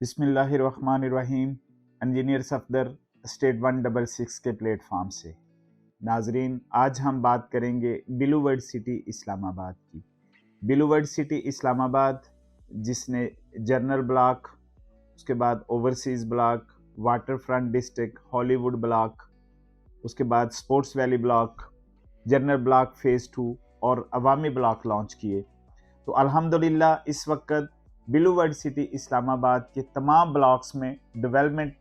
बिस्मिल्लाहिर्रहमानिर्रहीम। Engineer Safdar state 166 के platform से नाजरीन, आज हम बात करेंगे ब्लू वर्ल्ड सिटी इस्लामाबाद की। ब्लू वर्ल्ड सिटी इस्लामाबाद जिसने जनरल ब्लॉक, उसके बाद overseas block, water front district, Hollywood block, उसके बाद sports valley block, general block phase 2 और अवामी ब्लॉक लॉन्च किए। तो अल्हम्दुलिल्लाह इस वक्त ब्लू वर्ल्ड सिटी इस्लामाबाद के तमाम ब्लॉक्स में डेवलपमेंट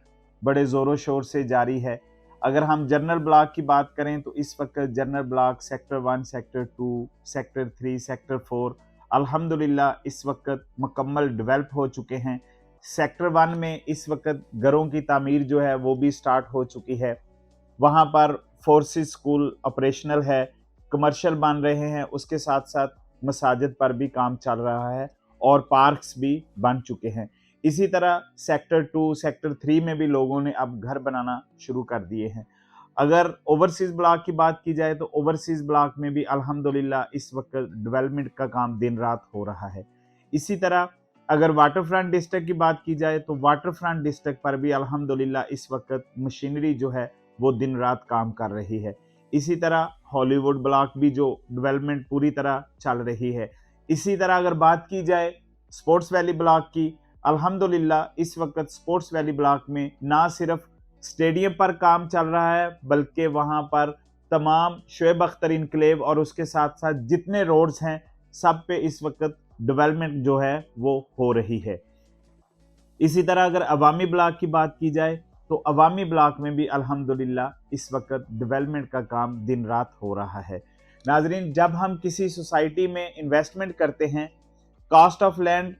बड़े ज़ोरों शोर से जारी है। अगर हम जनरल ब्लॉक की बात करें तो इस वक्त general block sector 1, sector 2, sector 3, sector 4 अल्हम्दुलिल्लाह इस वक्त मुकम्मल डेवलप हो चुके हैं। सेक्टर 1 में इस वक्त घरों की तामीर जो है वो भी स्टार्ट हो चुकी है। वहाँ पर फोर्सेस स्कूल ऑपरेशनल है, कमर्शियल बन रहे हैं, उसके साथ साथ मसाजिद पर भी काम चल रहा है और पार्क्स भी बन चुके हैं। इसी तरह सेक्टर 2, सेक्टर 3 में भी लोगों ने अब घर बनाना शुरू कर दिए हैं। अगर ओवरसीज़ ब्लॉक की बात की जाए तो ओवरसीज़ ब्लॉक में भी अल्हम्दुलिल्लाह इस वक्त डेवलपमेंट का काम दिन रात हो रहा है। इसी तरह अगर वाटर फ्रंट डिस्ट्रिक्ट की बात की जाए तो वाटर फ्रंट डिस्ट्रिक्ट पर भी अल्हम्दुलिल्लाह इस वक्त मशीनरी जो है वो दिन रात काम कर रही है। इसी तरह हॉलीवुड ब्लॉक भी जो डेवलपमेंट पूरी तरह चल रही है। इसी तरह अगर बात की जाए स्पोर्ट्स वैली ब्लॉक की, अल्हम्दुलिल्लाह इस वक्त स्पोर्ट्स वैली ब्लॉक में ना सिर्फ स्टेडियम पर काम चल रहा है बल्कि वहाँ पर तमाम शोएब अख्तर इनक्लेव और उसके साथ साथ जितने रोड्स हैं सब पे इस वक्त डेवलपमेंट जो है वो हो रही है। इसी तरह अगर अवामी ब्लॉक की बात की जाए तो अवामी ब्लॉक में भी अल्हम्दुलिल्लाह इस वक्त डेवलपमेंट का काम दिन रात हो रहा है। नाजरीन, जब हम किसी सोसाइटी में इन्वेस्टमेंट करते हैं, कॉस्ट ऑफ लैंड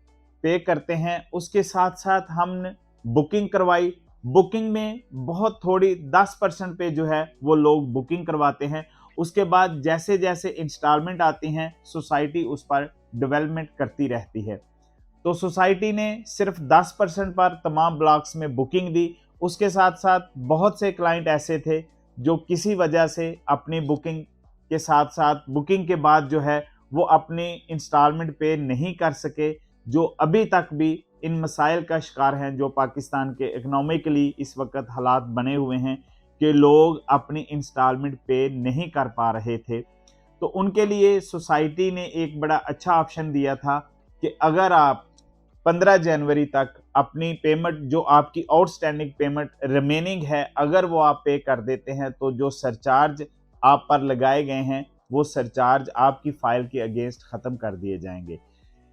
पे करते हैं, उसके साथ साथ हमने बुकिंग करवाई, बुकिंग में बहुत थोड़ी 10% पे जो है वो लोग बुकिंग करवाते हैं। उसके बाद जैसे जैसे इंस्टॉलमेंट आती हैं सोसाइटी उस पर डेवलपमेंट करती रहती है। तो सोसाइटी ने सिर्फ 10% पर तमाम ब्लॉक्स में बुकिंग दी। उसके साथ साथ बहुत से क्लाइंट ऐसे थे जो किसी वजह से अपनी बुकिंग के साथ साथ बुकिंग के बाद जो है वो अपनी इंस्टॉलमेंट पे नहीं कर सके, जो अभी तक भी इन मसाइल का शिकार हैं, जो पाकिस्तान के इकोनॉमिकली इस वक्त हालात बने हुए हैं कि लोग अपनी इंस्टॉलमेंट पे नहीं कर पा रहे थे। तो उनके लिए सोसाइटी ने एक बड़ा अच्छा ऑप्शन दिया था कि अगर आप 15 जनवरी तक अपनी पेमेंट, जो आपकी आउटस्टैंडिंग पेमेंट रिमेनिंग है, अगर वो आप पे कर देते हैं तो जो सरचार्ज आप पर लगाए गए हैं वो सरचार्ज आपकी फाइल के अगेंस्ट ख़त्म कर दिए जाएंगे।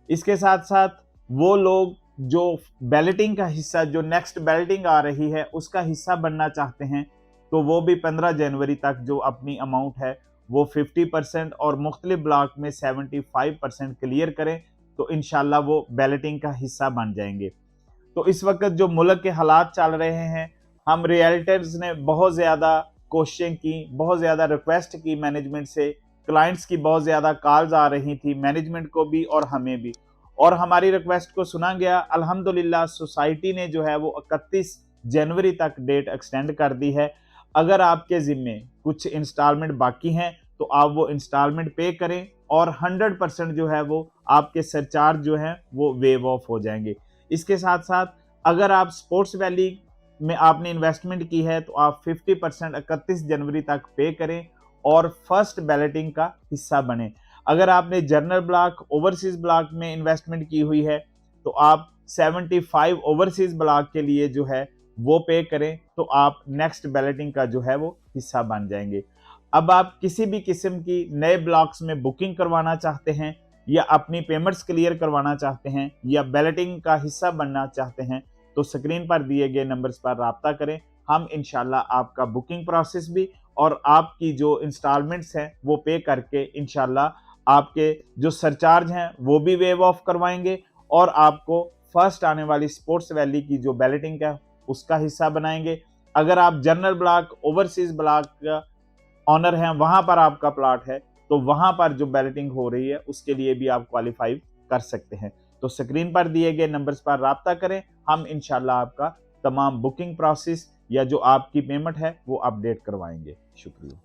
इसके साथ साथ वो लोग जो बैलेटिंग का हिस्सा, जो नेक्स्ट बैलेटिंग आ रही है उसका हिस्सा बनना चाहते हैं तो वो भी 15 जनवरी तक जो अपनी अमाउंट है वो 50% और मुख्तलिफ ब्लॉक में 75% क्लियर करें तो इंशाल्लाह वो बैलेटिंग का हिस्सा बन जाएंगे। तो इस वक्त जो मुल्क के हालात चल रहे हैं, हम रियल्टर्स ने बहुत ज़्यादा कोशिशें की, बहुत ज़्यादा रिक्वेस्ट की मैनेजमेंट से, क्लाइंट्स की बहुत ज़्यादा कॉल्स आ रही थी मैनेजमेंट को भी और हमें भी, और हमारी रिक्वेस्ट को सुना गया। अल्हम्दुलिल्लाह सोसाइटी ने जो है वो 31 जनवरी तक डेट एक्सटेंड कर दी है। अगर आपके ज़िम्मे कुछ इंस्टॉलमेंट बाकी हैं तो आप वो इंस्टॉलमेंट पे करें और 100% जो है वो आपके सरचार्ज जो हैं वो वेव ऑफ हो जाएंगे। इसके साथ साथ अगर आप स्पोर्ट्स वैली में आपने इन्वेस्टमेंट की है तो आप 50% 31 जनवरी तक पे करें और फर्स्ट बैलेटिंग का हिस्सा बने। अगर आपने जनरल ब्लॉक, ओवरसीज ब्लॉक में इन्वेस्टमेंट की हुई है तो आप 75 ओवरसीज ब्लॉक के लिए जो है वो पे करें तो आप नेक्स्ट बैलेटिंग का जो है वो हिस्सा बन जाएंगे। अब आप किसी भी किस्म की नए ब्लॉक्स में बुकिंग करवाना चाहते हैं या अपनी पेमेंट्स क्लियर करवाना चाहते हैं या बैलेटिंग का हिस्सा बनना चाहते हैं तो स्क्रीन पर दिए गए नंबर्स पर राब्ता करें। हम इंशाल्लाह आपका बुकिंग प्रोसेस भी और आपकी जो इंस्टॉलमेंट्स हैं वो पे करके इंशाल्लाह आपके जो सरचार्ज हैं वो भी वेव ऑफ करवाएंगे और आपको फर्स्ट आने वाली स्पोर्ट्स वैली की जो बैलेटिंग का उसका हिस्सा बनाएंगे। अगर आप जनरल ब्लॉक, ओवरसीज ब्लॉक का ऑनर हैं, वहां पर आपका प्लॉट है तो वहां पर जो बैलेटिंग हो रही है उसके लिए भी आप क्वालिफाई कर सकते हैं। तो स्क्रीन पर दिए गए नंबर्स पर राब्ता करें, हम इंशाल्लाह आपका तमाम बुकिंग प्रोसेस या जो आपकी पेमेंट है वो अपडेट करवाएंगे। शुक्रिया।